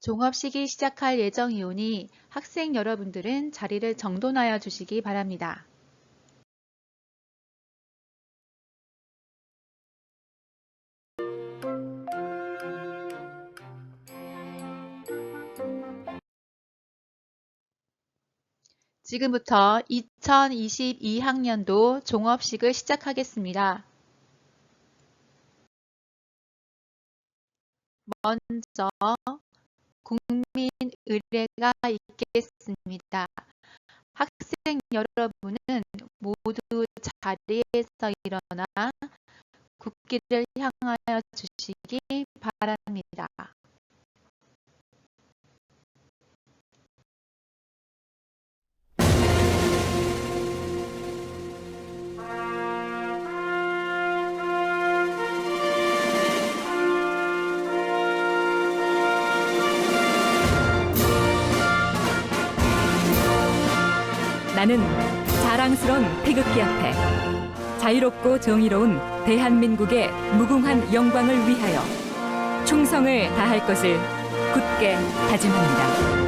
종업식이 시작할 예정이오니 학생 여러분들은 자리를 정돈하여 주시기 바랍니다. 지금부터 2022학년도 종업식을 시작하겠습니다. 먼저 국민 의례가 있겠습니다. 학생 여러분은 모두 자리에서 일어나 국기를 향하여 주시기 바랍니다. 나는 자랑스러운 태극기 앞에 자유롭고 정의로운 대한민국의 무궁한 영광을 위하여 충성을 다할 것을 굳게 다짐합니다.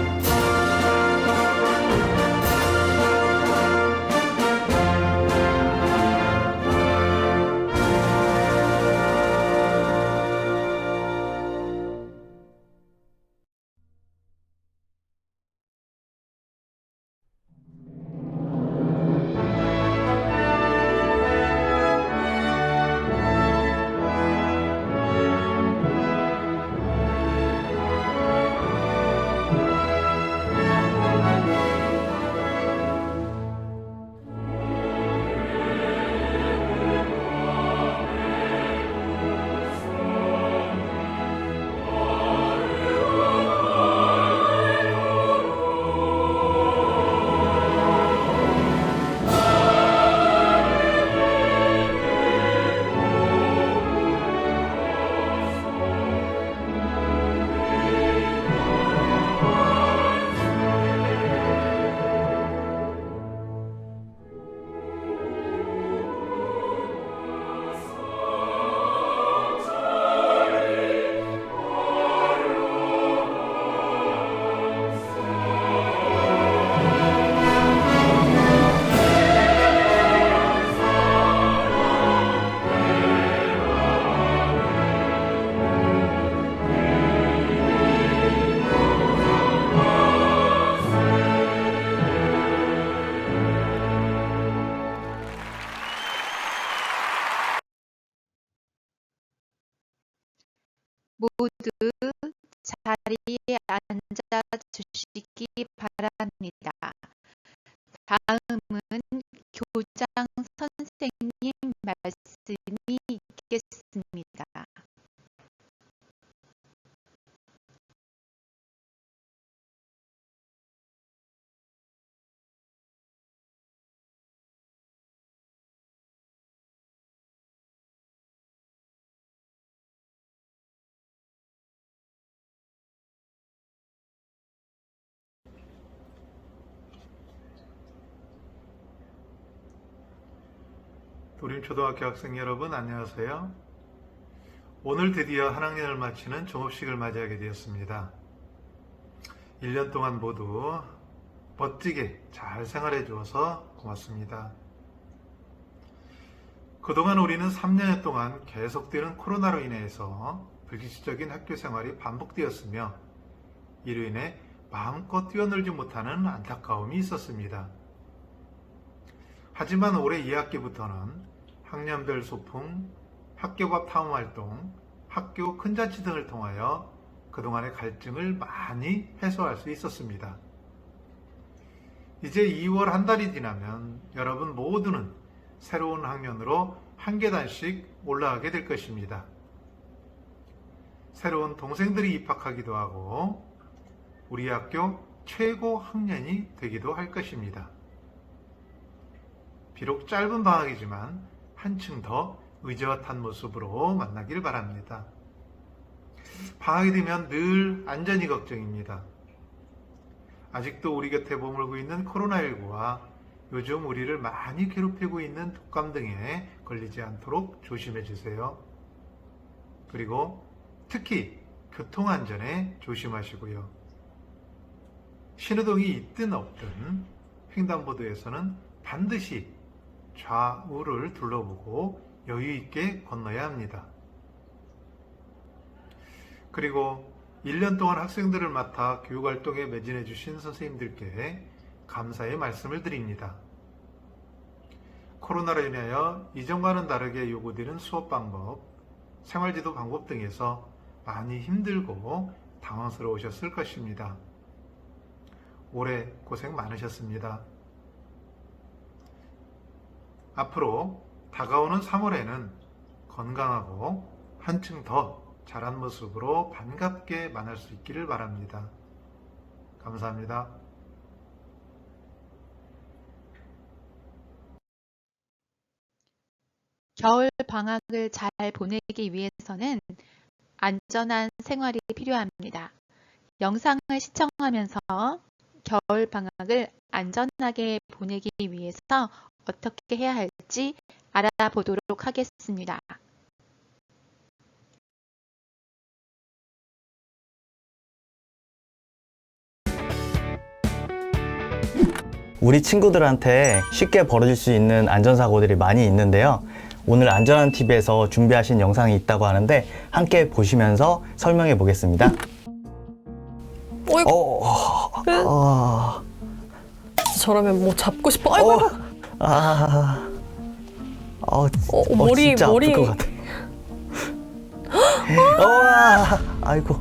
모두 자리에 앉아 주시기 바랍니다. 다음은 교장 선생님 말씀이 있겠습니다. 도림초등학교 학생 여러분 안녕하세요. 오늘 드디어 한 학년을 마치는 종업식을 맞이하게 되었습니다. 1년 동안 모두 멋지게 잘 생활해 주어서 고맙습니다. 그동안 우리는 3년 동안 계속되는 코로나로 인해서 불규칙적인 학교 생활이 반복되었으며 이로 인해 마음껏 뛰어놀지 못하는 안타까움이 있었습니다. 하지만 올해 2학기부터는 학년별 소풍, 학교밥 탐험활동, 학교 큰잔치 등을 통하여 그동안의 갈증을 많이 해소할 수 있었습니다. 이제 2월 한 달이 지나면 여러분 모두는 새로운 학년으로 한 계단씩 올라가게 될 것입니다. 새로운 동생들이 입학하기도 하고 우리 학교 최고 학년이 되기도 할 것입니다. 비록 짧은 방학이지만 한층 더 의젓한 모습으로 만나길 바랍니다. 방학이 되면 늘 안전이 걱정입니다. 아직도 우리 곁에 머물고 있는 코로나19와 요즘 우리를 많이 괴롭히고 있는 독감 등에 걸리지 않도록 조심해 주세요. 그리고 특히 교통안전에 조심하시고요. 신호등이 있든 없든 횡단보도에서는 반드시 좌우를 둘러보고 여유 있게 건너야 합니다. 그리고 1년 동안 학생들을 맡아 교육활동에 매진해 주신 선생님들께 감사의 말씀을 드립니다. 코로나로 인하여 이전과는 다르게 요구되는 수업 방법, 생활지도 방법 등에서 많이 힘들고 당황스러우셨을 것입니다. 올해 고생 많으셨습니다. 앞으로 다가오는 3월에는 건강하고 한층 더 잘한 모습으로 반갑게 만날 수 있기를 바랍니다. 감사합니다. 겨울 방학을 잘 보내기 위해서는 안전한 생활이 필요합니다. 영상을 시청하면서 겨울 방학을 안전하게 보내기 위해서 어떻게 해야 할지 알아보도록 하겠습니다. 우리 친구들한테 쉽게 벌어질 수 있는 안전사고들이 많이 있는데요. 오늘 안전한 TV에서 준비하신 영상이 있다고 하는데 함께 보시면서 설명해 보겠습니다. 어이구. 저러면 뭐 잡고 싶어. 아이고. 머리 진짜 아플 것 같아. 아이고.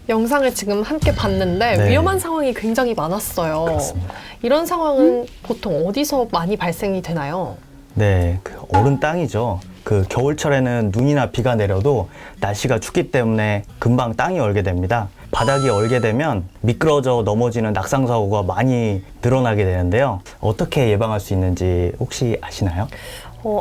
영상을 지금 함께 봤는데 네. 위험한 상황이 굉장히 많았어요. 그렇습니다. 이런 상황은 보통 어디서 많이 발생이 되나요? 네, 그 얼은 땅이죠. 그 겨울철에는 눈이나 비가 내려도 날씨가 춥기 때문에 금방 땅이 얼게 됩니다. 바닥이 얼게 되면 미끄러져 넘어지는 낙상사고가 많이 늘어나게 되는데요. 어떻게 예방할 수 있는지 혹시 아시나요?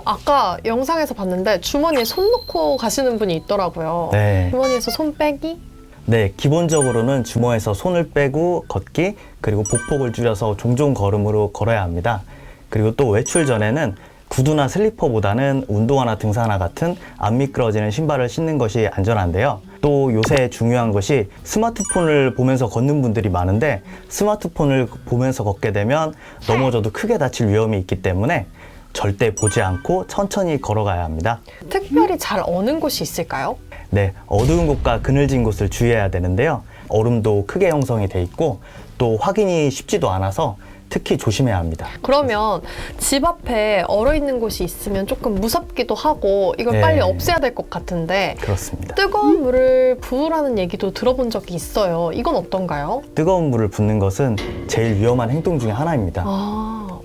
아까 영상에서 봤는데 주머니에 손 넣고 가시는 분이 있더라고요. 네. 주머니에서 손 빼기? 네, 기본적으로는 주머니에서 손을 빼고 걷기, 그리고 보폭을 줄여서 종종 걸음으로 걸어야 합니다. 그리고 또 외출 전에는 구두나 슬리퍼보다는 운동화나 등산화 같은 안 미끄러지는 신발을 신는 것이 안전한데요. 또 요새 중요한 것이 스마트폰을 보면서 걷는 분들이 많은데 스마트폰을 보면서 걷게 되면 넘어져도 크게 다칠 위험이 있기 때문에 절대 보지 않고 천천히 걸어가야 합니다. 특별히 잘 어는 곳이 있을까요? 네, 어두운 곳과 그늘진 곳을 주의해야 되는데요. 얼음도 크게 형성이 돼 있고 또 확인이 쉽지도 않아서 특히 조심해야 합니다. 그러면 집 앞에 얼어 있는 곳이 있으면 조금 무섭기도 하고 이걸 네. 빨리 없애야 될 것 같은데 그렇습니다. 뜨거운 물을 부으라는 얘기도 들어본 적이 있어요. 이건 어떤가요? 뜨거운 물을 붓는 것은 제일 위험한 행동 중에 하나입니다.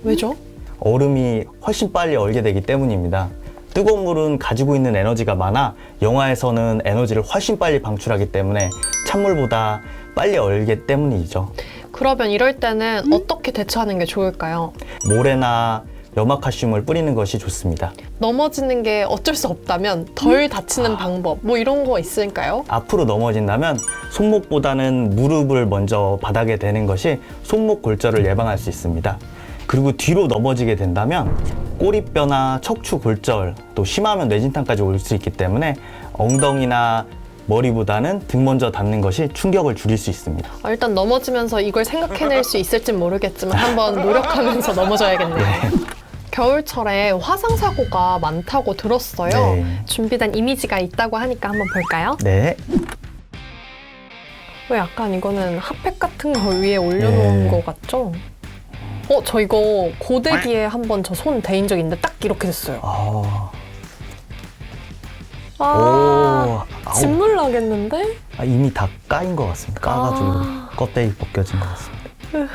왜죠? 얼음이 훨씬 빨리 얼게 되기 때문입니다. 뜨거운 물은 가지고 있는 에너지가 많아 영하에서는 에너지를 훨씬 빨리 방출하기 때문에 찬물보다 빨리 얼기 때문이죠. 그러면 이럴 때는 어떻게 대처하는 게 좋을까요? 모래나 염화칼슘을 뿌리는 것이 좋습니다. 넘어지는 게 어쩔 수 없다면 덜 다치는 방법 뭐 이런 거 있을까요? 앞으로 넘어진다면 손목보다는 무릎을 먼저 바닥에 대는 것이 손목 골절을 예방할 수 있습니다. 그리고 뒤로 넘어지게 된다면 꼬리뼈나 척추 골절, 또 심하면 뇌진탕까지 올 수 있기 때문에 엉덩이나 머리보다는 등 먼저 닿는 것이 충격을 줄일 수 있습니다. 일단 넘어지면서 이걸 생각해낼 수 있을진 모르겠지만 한번 노력하면서 넘어져야겠네요. 네. 겨울철에 화상 사고가 많다고 들었어요. 네. 준비된 이미지가 있다고 하니까 한번 볼까요? 네. 왜 약간 이거는 핫팩 같은 거 위에 올려놓은 네. 것 같죠? 저 이거 고데기에 한번 저 손 대인 적 있는데 딱 이렇게 됐어요. 아우. 진물 나겠는데? 이미 다 까인 것 같습니다. 까가지고 껍데기 벗겨진 것 같습니다.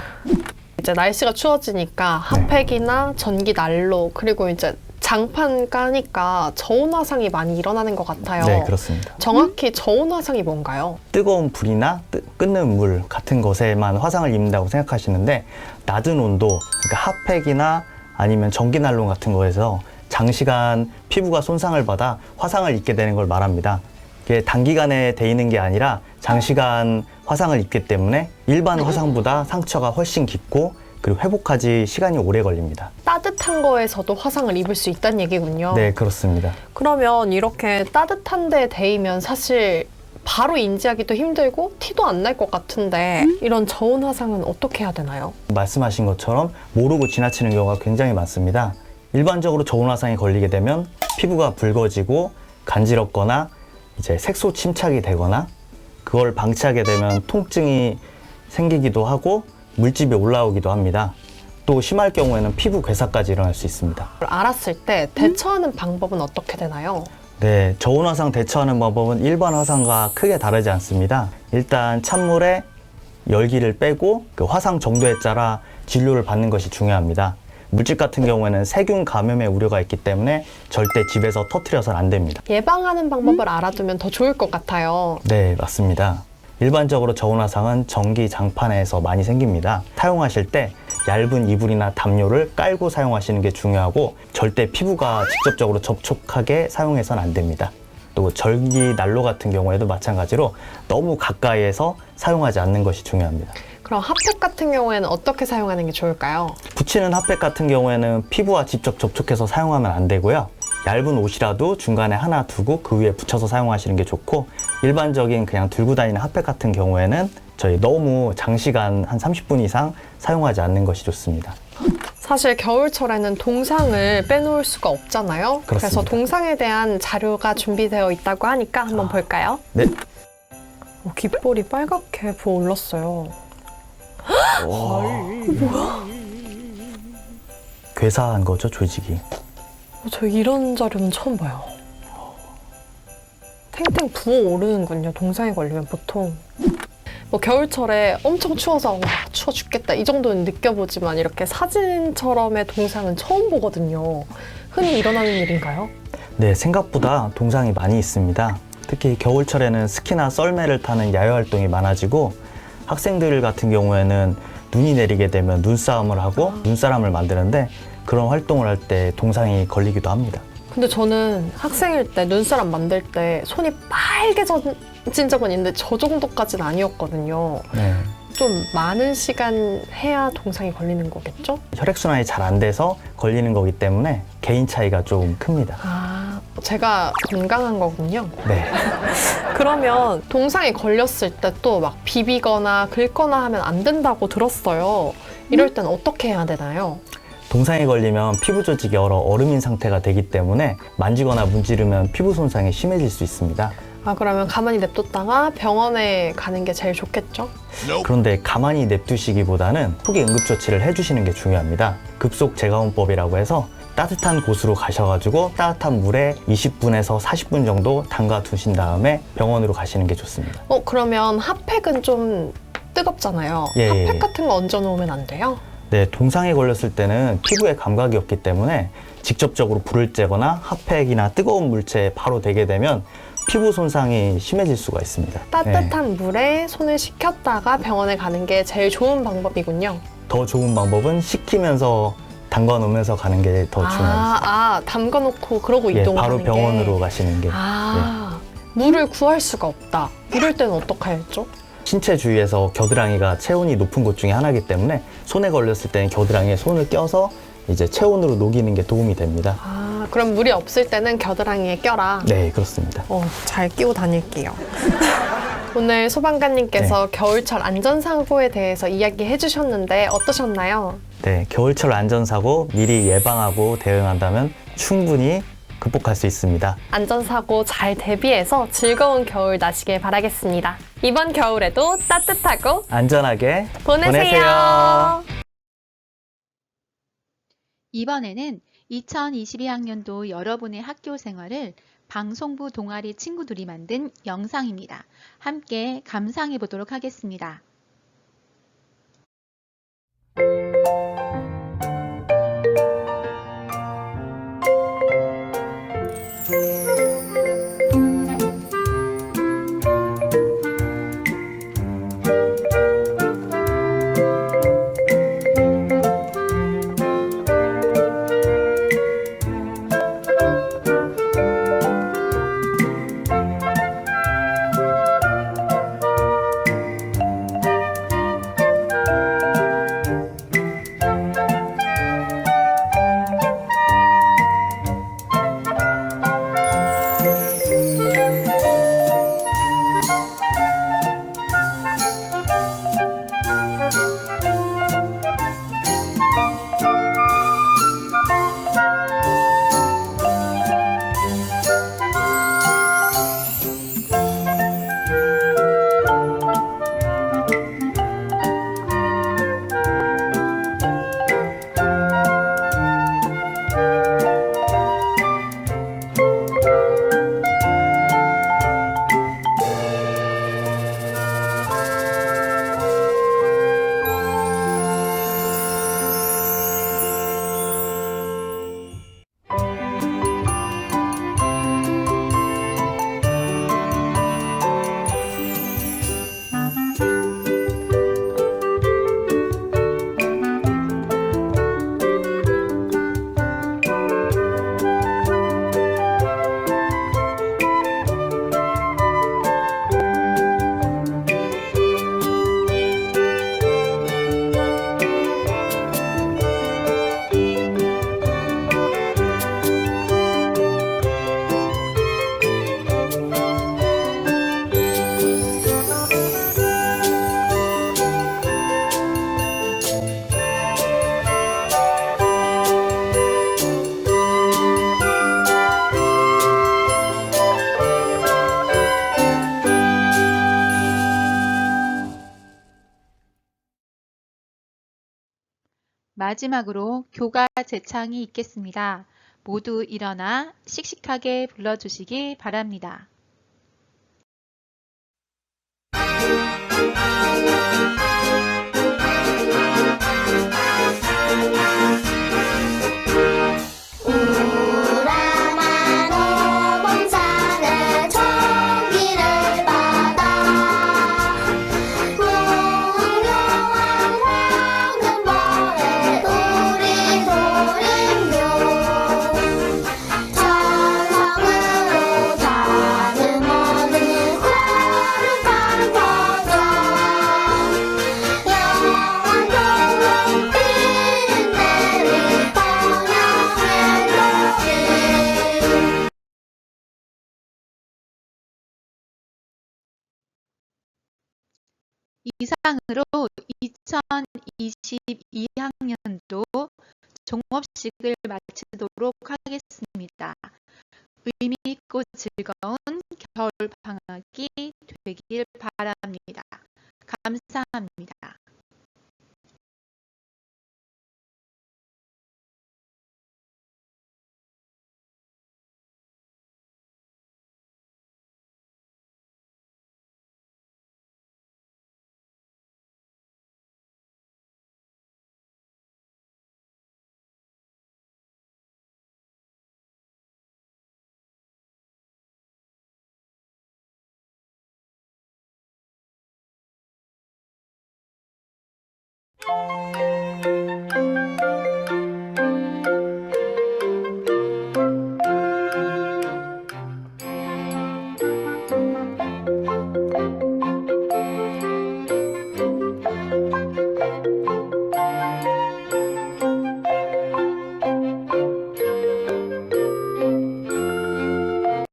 이제 날씨가 추워지니까 핫팩이나 전기 난로 그리고 이제 장판 까니까 저온 화상이 많이 일어나는 것 같아요. 네, 그렇습니다. 정확히 저온 화상이 뭔가요? 뜨거운 불이나 끓는 물 같은 것에만 화상을 입는다고 생각하시는데 낮은 온도, 그러니까 핫팩이나 아니면 전기난로 같은 거에서 장시간 피부가 손상을 받아 화상을 입게 되는 걸 말합니다. 이게 단기간에 데이는 게 아니라 장시간 화상을 입기 때문에 일반 화상보다 상처가 훨씬 깊고 그리고 회복까지 시간이 오래 걸립니다. 따뜻한 거에서도 화상을 입을 수 있다는 얘기군요. 네, 그렇습니다. 그러면 이렇게 따뜻한 데에 데이면 사실 바로 인지하기도 힘들고 티도 안 날 것 같은데 이런 저온 화상은 어떻게 해야 되나요? 말씀하신 것처럼 모르고 지나치는 경우가 굉장히 많습니다. 일반적으로 저온 화상에 걸리게 되면 피부가 붉어지고 간지럽거나 이제 색소 침착이 되거나 그걸 방치하게 되면 통증이 생기기도 하고 물집이 올라오기도 합니다. 또 심할 경우에는 피부 괴사까지 일어날 수 있습니다. 알았을 때 대처하는 방법은 어떻게 되나요? 네, 저온 화상 대처하는 방법은 일반 화상과 크게 다르지 않습니다. 일단 찬물에 열기를 빼고 그 화상 정도에 따라 진료를 받는 것이 중요합니다. 물집 같은 경우에는 세균 감염의 우려가 있기 때문에 절대 집에서 터뜨려서는 안 됩니다. 예방하는 방법을 알아두면 더 좋을 것 같아요. 네, 맞습니다. 일반적으로 저온 화상은 전기 장판에서 많이 생깁니다. 사용하실 때 얇은 이불이나 담요를 깔고 사용하시는 게 중요하고 절대 피부가 직접적으로 접촉하게 사용해서는 안 됩니다. 또 전기 난로 같은 경우에도 마찬가지로 너무 가까이에서 사용하지 않는 것이 중요합니다. 그럼 핫팩 같은 경우에는 어떻게 사용하는 게 좋을까요? 붙이는 핫팩 같은 경우에는 피부와 직접 접촉해서 사용하면 안 되고요. 얇은 옷이라도 중간에 하나 두고 그 위에 붙여서 사용하시는 게 좋고 일반적인 그냥 들고 다니는 핫팩 같은 경우에는 저희 너무 장시간 한 30분 이상 사용하지 않는 것이 좋습니다. 사실 겨울철에는 동상을 빼놓을 수가 없잖아요. 그래서 그렇습니다. 동상에 대한 자료가 준비되어 있다고 하니까 한번 볼까요? 네. 귓볼이 빨갛게 부어올랐어요. 괴사한 거죠, 조직이. 저 이런 자료는 처음 봐요. 탱탱 부어오르는군요. 동상에 걸리면 보통. 뭐 겨울철에 엄청 추워서 와 추워 죽겠다 이 정도는 느껴보지만 이렇게 사진처럼의 동상은 처음 보거든요. 흔히 일어나는 일인가요? 네, 생각보다 동상이 많이 있습니다. 특히 겨울철에는 스키나 썰매를 타는 야외 활동이 많아지고 학생들 같은 경우에는 눈이 내리게 되면 눈싸움을 하고 눈사람을 만드는데 그런 활동을 할 때 동상이 걸리기도 합니다. 근데 저는 학생일 때 눈사람 만들 때 손이 빨개진 적은 있는데 저 정도까지는 아니었거든요. 네. 좀 많은 시간 해야 동상이 걸리는 거겠죠? 혈액순환이 잘 안 돼서 걸리는 거기 때문에 개인 차이가 좀 큽니다. 아, 제가 건강한 거군요. 네. 그러면 동상에 걸렸을 때 또 막 비비거나 긁거나 하면 안 된다고 들었어요. 이럴 땐 어떻게 해야 되나요? 동상에 걸리면 피부 조직이 얼어 얼음인 상태가 되기 때문에 만지거나 문지르면 피부 손상이 심해질 수 있습니다. 아, 그러면 가만히 냅뒀다가 병원에 가는 게 제일 좋겠죠? 그런데 가만히 냅두시기보다는 초기 응급조치를 해주시는 게 중요합니다. 급속 재가온법이라고 해서 따뜻한 곳으로 가셔가지고 따뜻한 물에 20분에서 40분 정도 담가 두신 다음에 병원으로 가시는 게 좋습니다. 그러면 핫팩은 좀 뜨겁잖아요. 예, 핫팩 예. 같은 거 얹어 놓으면 안 돼요? 네, 동상에 걸렸을 때는 피부에 감각이 없기 때문에 직접적으로 불을 쬐거나 핫팩이나 뜨거운 물체에 바로 대게 되면 피부 손상이 심해질 수가 있습니다. 따뜻한 물에 손을 식혔다가 병원에 가는 게 제일 좋은 방법이군요. 더 좋은 방법은 식히면서 담가 놓으면서 가는 게 더 중요합니다. 담가 놓고 그러고 예, 이동하는 바로 게. 병원으로 가시는 게 물을 구할 수가 없다. 이럴 때는 어떻게 해야죠? 신체 주위에서 겨드랑이가 체온이 높은 곳 중에 하나이기 때문에 손에 걸렸을 때는 겨드랑이에 손을 껴서 이제 체온으로 녹이는 게 도움이 됩니다. 그럼 물이 없을 때는 겨드랑이에 껴라. 네, 그렇습니다. 잘 끼고 다닐게요. 오늘 소방관님께서 겨울철 안전사고에 대해서 이야기해 주셨는데 어떠셨나요? 네, 겨울철 안전사고 미리 예방하고 대응한다면 충분히 극복할 수 있습니다. 안전사고 잘 대비해서 즐거운 겨울 나시길 바라겠습니다. 이번 겨울에도 따뜻하고 안전하게 보내세요. 이번에는 2022학년도 여러분의 학교 생활을 방송부 동아리 친구들이 만든 영상입니다. 함께 감상해 보도록 하겠습니다. 마지막으로 교가 제창이 있겠습니다. 모두 일어나 씩씩하게 불러주시기 바랍니다. 우람한 오봉산의 총기를 받아 풍요한 황금벌에 우리 도림교 전성으로 다듬어는 거룩한 버전 영원 동록 비는 내리 번영의 노래 이상으로 2022학년도 종업식을 마치도록 하겠습니다. 의미 있고 즐거운 겨울 방학이 되길 바랍니다. 감사합니다.